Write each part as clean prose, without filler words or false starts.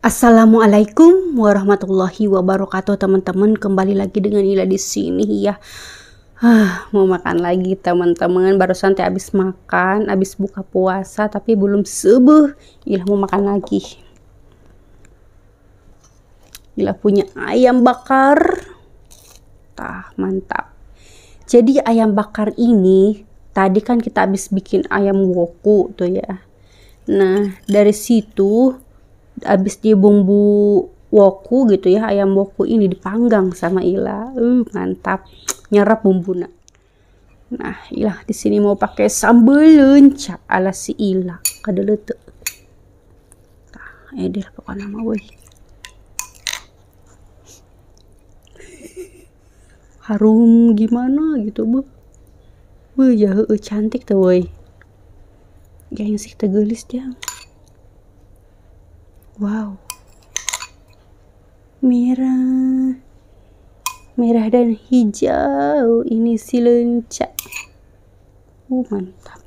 Assalamualaikum warahmatullahi wabarakatuh, teman-teman. Kembali lagi dengan Ila di sini ya. Mau makan lagi, teman-teman. Barusan teh habis makan, habis buka puasa tapi belum subuh. Ila mau makan lagi. Ila punya ayam bakar. Mantap. Jadi ayam bakar ini tadi kan kita habis bikin ayam woku tuh ya. Nah, dari situ habis di bumbu woku gitu ya, ayam woku ini dipanggang sama Ila. Mantap, nyerap bumbuna. Nah, Ila di sini mau pakai sambal lencak ala si Ila. Kadele tuh. Edel pokoknya nama woi. Harum gimana gitu, Bu. Ya cantik tuh woi. Yang sih tegelis dia. Wow, merah dan hijau ini si lencak. Mantap.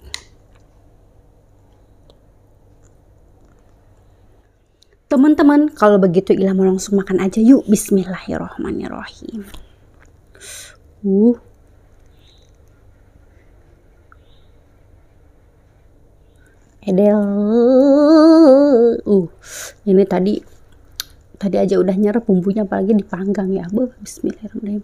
Teman-teman, kalau begitu Ila mau langsung makan aja yuk. Bismillahirrohmanirrohim. Edel. Ini tadi aja udah nyerap bumbunya, apalagi dipanggang ya. Bismillahirrahmanirrahim.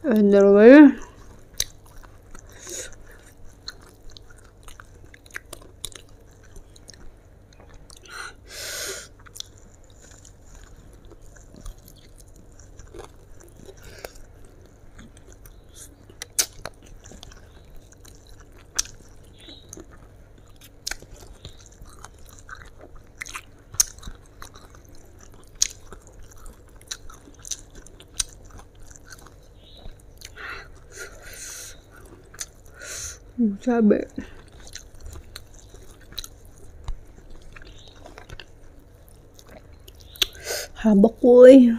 Anyway, cabai. Habak woi.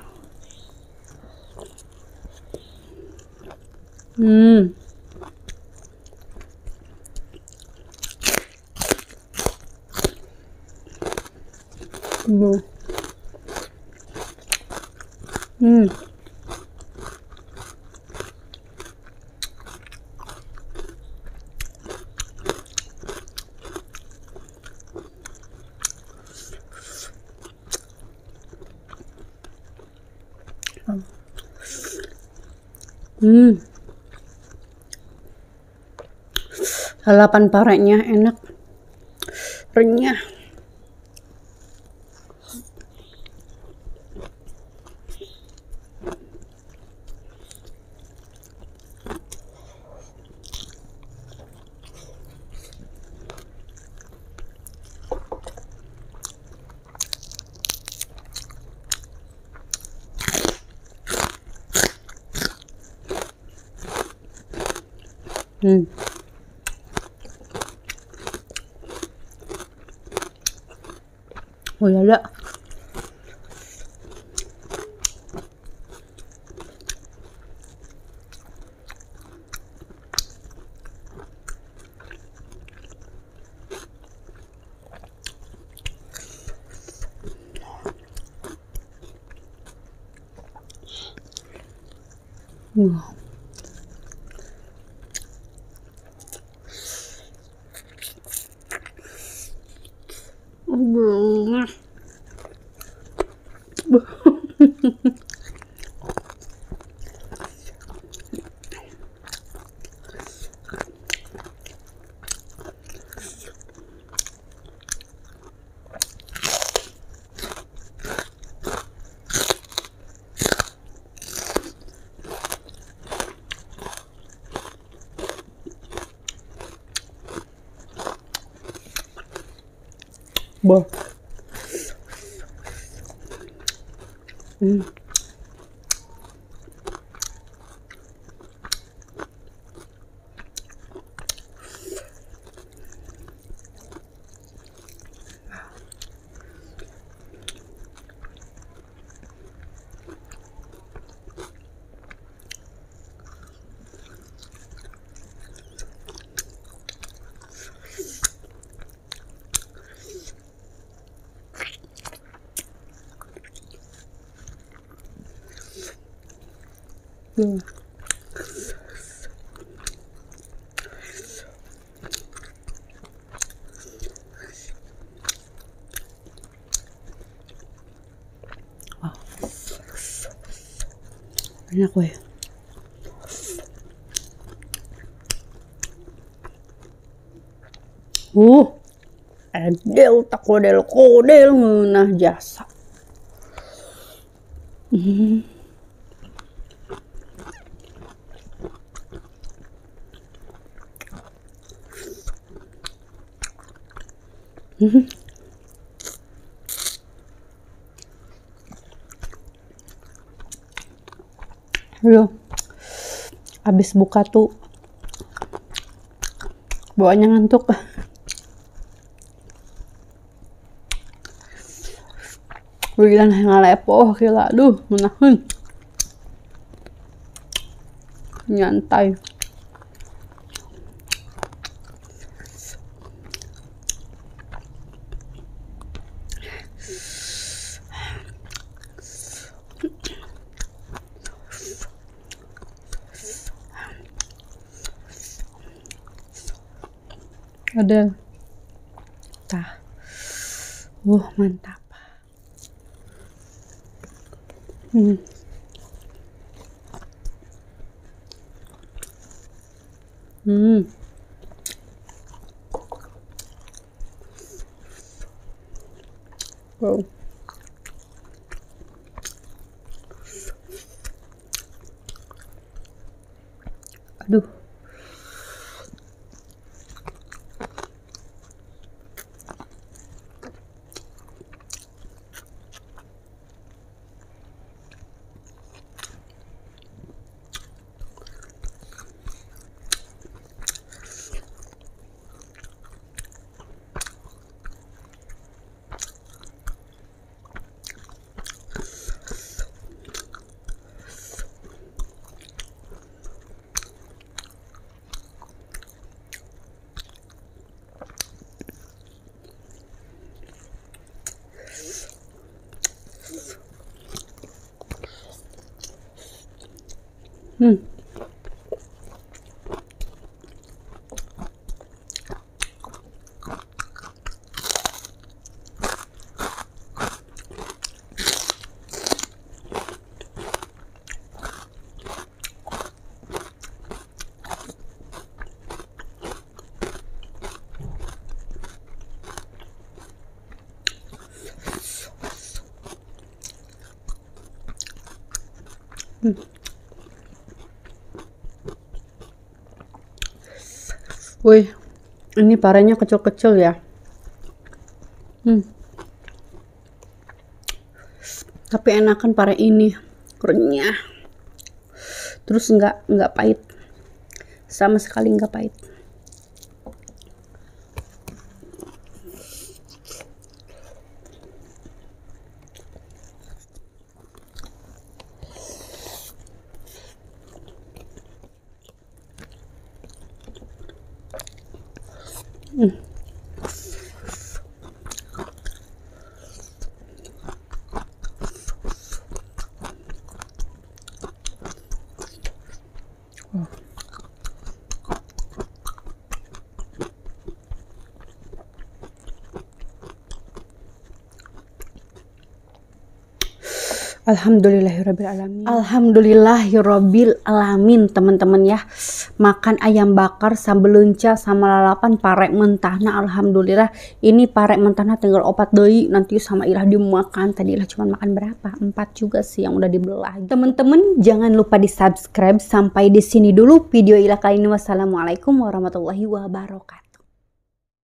Lalapan parenya enak, renyah. Ada. Tuh. Wow. Enak weh. Edel tak kodel ngeunah jasa. Aduh, abis buka tuh bawaannya ngantuk. Bilang ngalepoh gila, aduh menahan nyantai. Ada tah, mantap. Wow. Aduh. Wih, ini parenya kecil-kecil ya. Tapi enakan pare ini, renyah. Terus nggak pahit, sama sekali nggak pahit. Alhamdulillahirobbil alamin teman-teman ya. Makan ayam bakar sambal lenca sama lalapan parek mentahna. Alhamdulillah, ini parek mentahna tinggal opat deui nanti sama Ilah dimakan. Tadi Ilah cuma makan berapa? 4 juga sih yang udah dibelah. Teman-teman jangan lupa di subscribe. Sampai di sini dulu video Ilah kali ini. Wassalamualaikum warahmatullahi wabarakatuh.